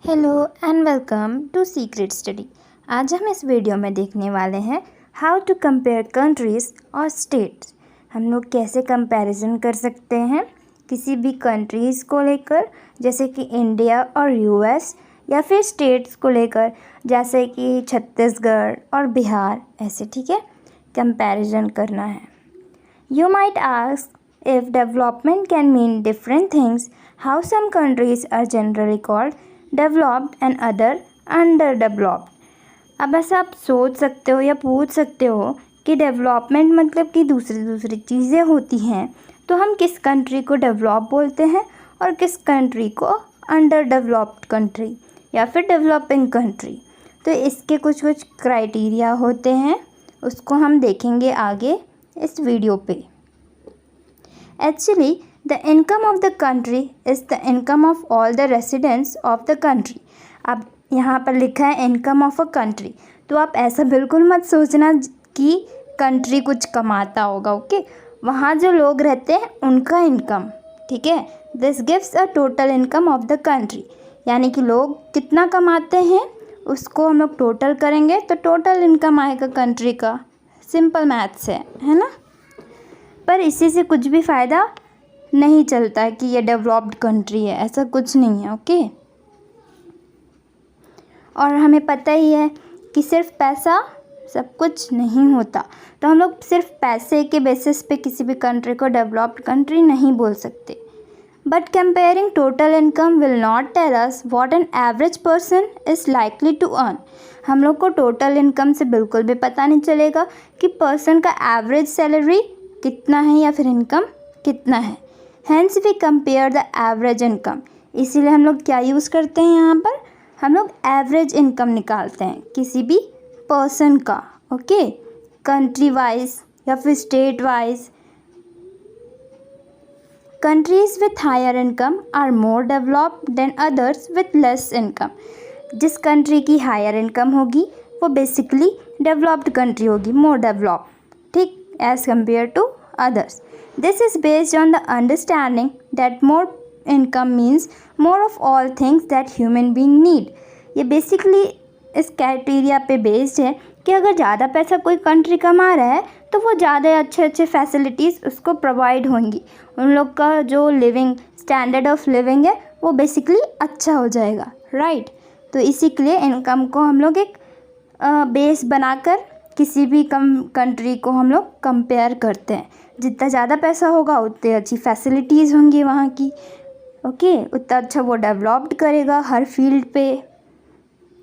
Hello and welcome to secret study. आज हम इस वीडियो में देखने वाले हैं हाउ टू कंपेयर कंट्रीज़ और स्टेट्स। हम लोग कैसे कंपैरिजन कर सकते हैं किसी भी कंट्रीज़ को लेकर, जैसे कि इंडिया और यूएस, या फिर स्टेट्स को लेकर जैसे कि छत्तीसगढ़ और बिहार, ऐसे। ठीक है, कंपैरिजन करना है। You might ask, if development can mean different things, how some countries are generally called developed and other underdeveloped? अब ऐसा आप सोच सकते हो या पूछ सकते हो कि डेवलपमेंट मतलब कि दूसरी चीज़ें होती हैं, तो हम किस कंट्री को डेवलप बोलते हैं और किस कंट्री को अंडर डेवलप्ड कंट्री या फिर डेवलपिंग कंट्री। तो इसके कुछ क्राइटेरिया होते हैं, उसको हम देखेंगे आगे इस वीडियो पे। Actually, the income of the country is the income of all the residents of the country. अब यहाँ पर लिखा है इनकम ऑफ अ कंट्री, तो आप ऐसा बिल्कुल मत सोचना कि कंट्री कुछ कमाता होगा। ओके, वहाँ जो लोग रहते हैं उनका इनकम, ठीक है। This gives a total income of the country, यानी कि लोग कितना कमाते हैं उसको हम लोग टोटल करेंगे तो टोटल इनकम आएगा कंट्री का। सिंपल मैथ्स है ना। पर इसी से कुछ भी फ़ायदा नहीं चलता है कि ये डेवलप्ड कंट्री है, ऐसा कुछ नहीं है। ओके, और हमें पता ही है कि सिर्फ पैसा सब कुछ नहीं होता, तो हम लोग सिर्फ पैसे के बेसिस पे किसी भी कंट्री को डेवलप्ड कंट्री नहीं बोल सकते। But comparing total income will not tell us what an average person is likely to earn. हम लोग को टोटल इनकम से बिल्कुल भी पता नहीं चलेगा कि पर्सन का एवरेज सैलरी कितना है या फिर इनकम कितना है। Hence we compare the average income, इसीलिए हम लोग क्या यूज़ करते हैं, यहाँ पर हम लोग एवरेज इनकम निकालते हैं किसी भी पर्सन का। ओके, कंट्री वाइज या फिर state wise. Countries with higher income are more developed than others with less income. जिस कंट्री की हायर इनकम होगी वो बेसिकली डेवलप्ड कंट्री होगी, मोर डेवलप्ड, ठीक, as compared to others. This is based on the understanding that more income means more of all things that human being need. ये basically इस criteria पे based है कि अगर ज़्यादा पैसा कोई कंट्री कमा रहा है तो वो ज़्यादा अच्छे फैसिलिटीज़ उसको प्रोवाइड होंगी, उन लोग का जो लिविंग स्टैंडर्ड ऑफ लिविंग है वो बेसिकली अच्छा हो जाएगा, राइट। तो इसी के लिए इनकम को हम लोग एक बेस बनाकर किसी भी कंट्री को हम लोग कंपेयर करते हैं। जितना ज़्यादा पैसा होगा उतनी अच्छी फैसिलिटीज़ होंगी वहाँ की। ओके, उतना अच्छा वो डेवलप्ड करेगा हर फील्ड पे।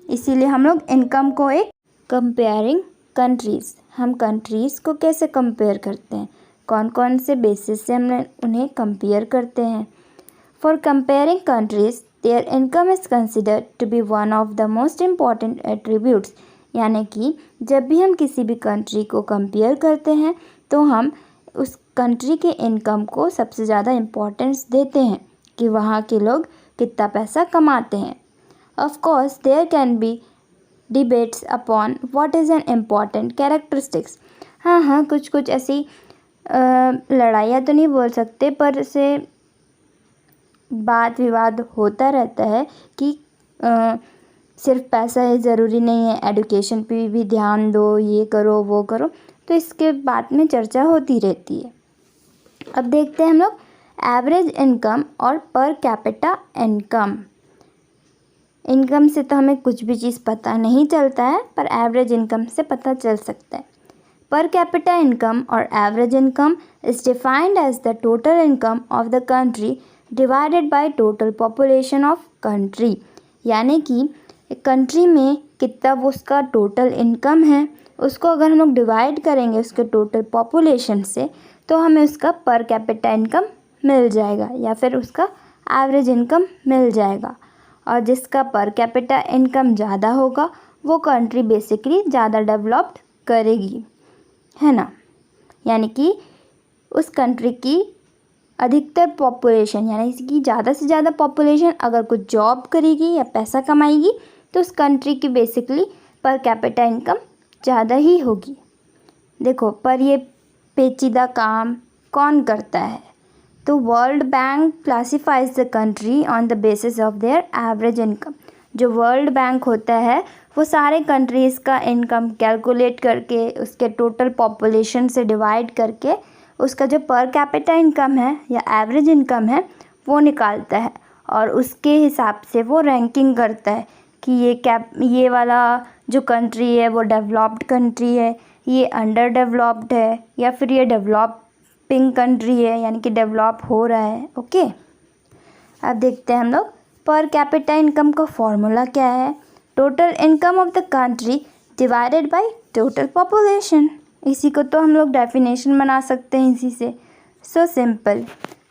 इसीलिए हम लोग इनकम को एक कंपेयरिंग कंट्रीज़, हम कंट्रीज़ को कैसे कंपेयर करते हैं, कौन कौन से बेसिस से हम उन्हें कंपेयर करते हैं। For comparing countries their income is considered to be one of the most important attributes. यानी कि जब भी हम किसी भी कंट्री को कंपेयर करते हैं तो हम उस कंट्री के इनकम को सबसे ज़्यादा इम्पोर्टेंस देते हैं कि वहाँ के लोग कितना पैसा कमाते हैं। Of course there can be debates upon what is an important characteristics. हाँ, कुछ ऐसी लड़ाइयाँ तो नहीं बोल सकते, पर से बात विवाद होता रहता है कि सिर्फ पैसा ही ज़रूरी नहीं है, एजुकेशन पे भी ध्यान दो, ये करो वो करो, तो इसके बाद में चर्चा होती रहती है। अब देखते हैं हम लोग एवरेज इनकम और पर कैपिटा इनकम। इनकम से तो हमें कुछ भी चीज़ पता नहीं चलता है, पर एवरेज इनकम से पता चल सकता है। पर कैपिटा इनकम और average income is defined as the total income of the country divided by total population of country. यानी कि कंट्री में कितना वो उसका टोटल इनकम है, उसको अगर हम लोग डिवाइड करेंगे उसके टोटल पॉपुलेशन से, तो हमें उसका पर कैपिटा इनकम मिल जाएगा या फिर उसका एवरेज इनकम मिल जाएगा। और जिसका पर कैपिटा इनकम ज़्यादा होगा वो कंट्री बेसिकली ज़्यादा डेवलप्ड करेगी, है ना। यानी कि उस कंट्री की अधिकतर पॉपुलेशन, यानी कि ज़्यादा से ज़्यादा पॉपुलेशन अगर कुछ जॉब करेगी या पैसा कमाएगी तो उस कंट्री की बेसिकली पर कैपिटा इनकम ज़्यादा ही होगी। देखो, पर ये पेचीदा काम कौन करता है, तो world bank classifies the country on the basis of their average income. जो वर्ल्ड बैंक होता है वो सारे कंट्रीज़ का इनकम कैलकुलेट करके उसके टोटल पॉपुलेशन से डिवाइड करके उसका जो पर कैपिटा इनकम है या एवरेज इनकम है वो निकालता है, और उसके हिसाब से वो रैंकिंग करता है कि ये वाला जो कंट्री है वो डेवलप्ड कंट्री है, ये अंडर डेवलप्ड है, या फिर ये डेवलपिंग कंट्री है यानी कि डेवलप हो रहा है। ओके, अब देखते हैं हम लोग पर कैपिटा इनकम का फॉर्मूला क्या है। Total income of the country divided by total population. इसी को तो हम लोग डेफिनेशन बना सकते हैं इसी से। So simple,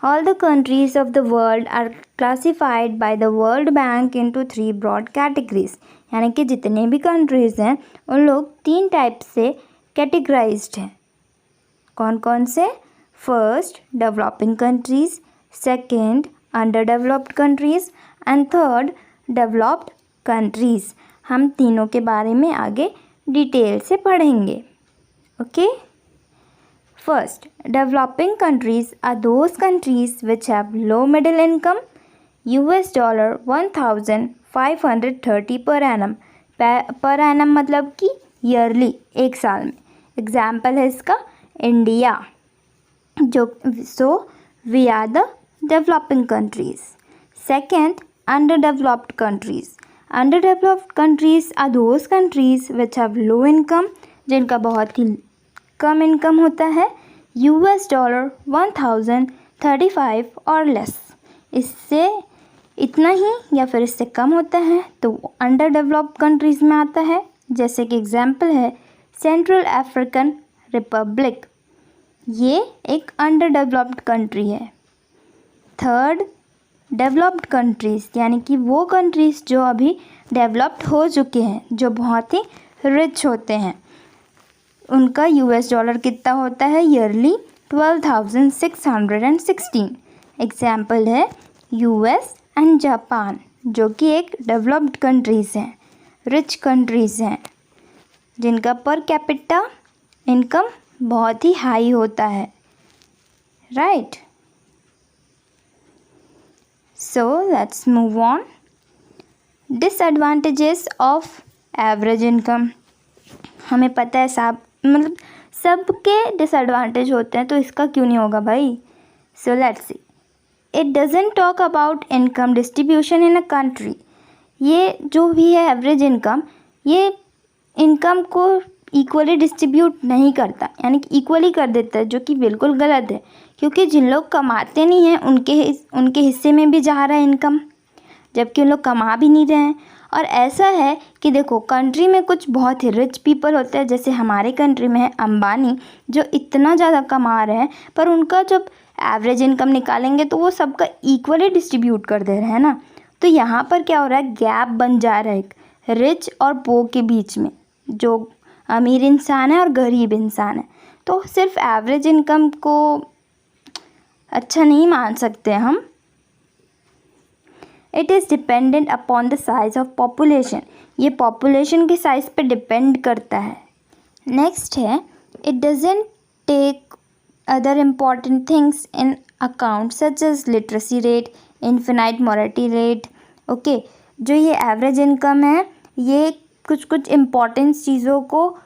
all the countries of the world are classified by the World Bank into 3 broad categories. यानी कि जितने भी कंट्रीज़ हैं उन लोग 3 टाइप से कैटेगराइज्ड हैं। कौन कौन से? First developing countries, second under developed countries and third developed countries. हम तीनों के बारे में आगे डिटेल से पढ़ेंगे। Okay, first, developing countries are those countries which have low middle income, $1,530 per annum। पर annum मतलब कि ईयरली, एक साल में। एग्जाम्पल है इसका इंडिया, जो we are the developing countries. Second, under developed countries. Under developed countries are those countries which have low income, जिनका बहुत ही कम इनकम होता है, $1,035 और लेस। इससे इतना ही या फिर इससे कम होता है तो अंडर डेवलप्ड कंट्रीज़ में आता है। जैसे कि एग्जांपल है सेंट्रल अफ्रीकन रिपब्लिक, ये एक अंडर डेवलप्ड कंट्री है। थर्ड, डेवलप्ड कंट्रीज़, यानी कि वो कंट्रीज़ जो अभी डेवलप्ड हो चुके हैं, जो बहुत ही रिच होते हैं। उनका $, कितना होता है ईयरली? 12,616। एग्जाम्पल है US एंड जापान, जो कि एक डेवलप्ड कंट्रीज़ हैं, रिच कंट्रीज़ हैं, जिनका पर कैपिटा इनकम बहुत ही हाई होता है। Right, so let's move on. Disadvantages of average income. हमें पता है मतलब सबके डिसएडवांटेज होते हैं, तो इसका क्यों नहीं होगा भाई। So let's see, it doesn't talk about income distribution in a country. ये जो भी है एवरेज इनकम, ये इनकम को इक्वली डिस्ट्रीब्यूट नहीं करता, यानी कि इक्वली कर देता है, जो कि बिल्कुल गलत है। क्योंकि जिन लोग कमाते नहीं हैं उनके हिस्से में भी जा रहा है इनकम, जबकि उन लोग कमा भी नहीं रहे हैं। और ऐसा है कि देखो, कंट्री में कुछ बहुत ही रिच पीपल होते हैं, जैसे हमारे कंट्री में है अंबानी, जो इतना ज़्यादा कमा रहे हैं, पर उनका जब एवरेज इनकम निकालेंगे तो वो सबका इक्वली डिस्ट्रीब्यूट कर दे रहे हैं ना। तो यहाँ पर क्या हो रहा है, गैप बन जा रहा है एक रिच और पुअर के बीच में, जो अमीर इंसान है और गरीब इंसान है। तो सिर्फ एवरेज इनकम को अच्छा नहीं मान सकते हम। It is dependent upon the size of population. ये पॉपुलेशन के साइज़ पे डिपेंड करता है। नेक्स्ट है, it doesn't take other important things in account such as literacy rate, infant mortality rate. Okay, जो ये एवरेज इनकम है ये कुछ इम्पॉर्टेंट चीज़ों को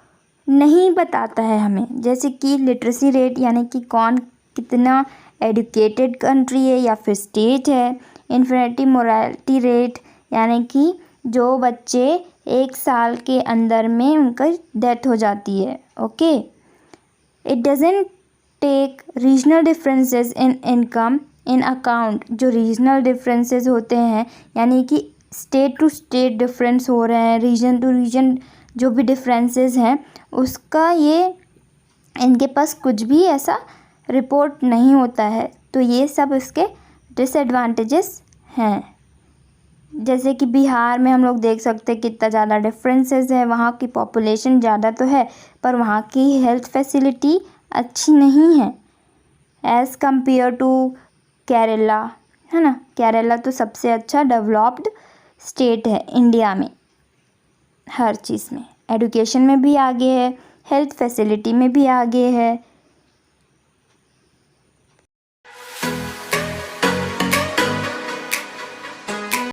नहीं बताता है हमें, जैसे कि लिटरेसी रेट, यानी कि कौन कितना एडुकेटेड कंट्री है या फिर स्टेट है। इन्फिनिटी मोरालिटी रेट, यानी कि जो बच्चे 1 साल के अंदर में उनका डेथ हो जाती है। Okay, it doesn't take regional differences in income in account. जो रीजनल डिफरेंसेस होते हैं, यानी कि स्टेट टू स्टेट डिफरेंस हो रहे हैं, रीजन टू रीजन जो भी डिफरेंसेस हैं, उसका ये इनके पास कुछ भी ऐसा रिपोर्ट नहीं होता है। तो ये सब इसके डिसएडवांटेजेस हैं। जैसे कि बिहार में हम लोग देख सकते हैं कितना ज़्यादा डिफरेंसेस है, वहाँ की पॉपुलेशन ज़्यादा तो है पर वहाँ की हेल्थ फैसिलिटी अच्छी नहीं है एज़ कंपेयर टू केरला, है ना। केरला तो सबसे अच्छा डेवलप्ड स्टेट है इंडिया में, हर चीज़ में, एजुकेशन में भी आगे है, हेल्थ फैसिलिटी में भी आगे है,